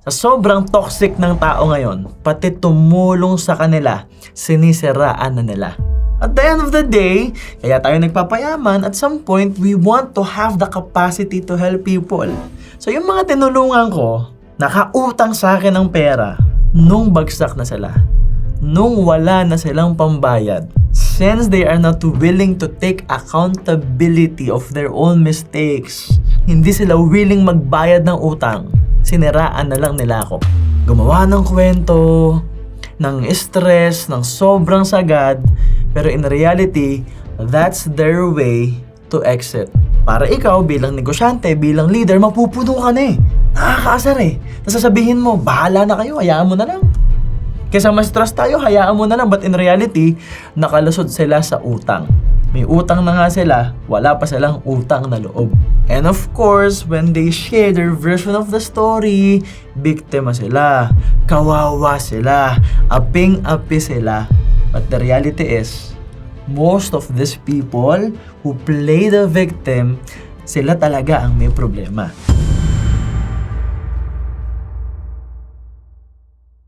Sa sobrang toxic ng tao ngayon, pati tumulong sa kanila, sinisiraan na nila. At the end of the day, kaya tayo nagpapayaman, at some point, we want to have the capacity to help people. So yung mga tinulungan ko, nakautang sa akin ng pera, nung bagsak na sila, nung wala na silang pambayad. Since they are not willing to take accountability of their own mistakes, hindi sila willing magbayad ng utang, siniraan na lang nila ako. Gumawa ng kwento, ng stress, ng sobrang sagad, pero in reality, that's their way to exit. Para ikaw bilang negosyante, bilang leader, mapupuno ka na eh. Nakakaasar eh. Tapos sasabihin mo, bahala na kayo, hayaan mo na lang. Kaysa mas stress tayo, hayaan mo na lang. But in reality, nakalusot sila sa utang. May utang na nga sila, wala pa silang utang na loob. And of course, when they share their version of the story, biktima sila, kawawa sila, aping-api sila. But the reality is, most of these people who play the victim, sila talaga ang may problema.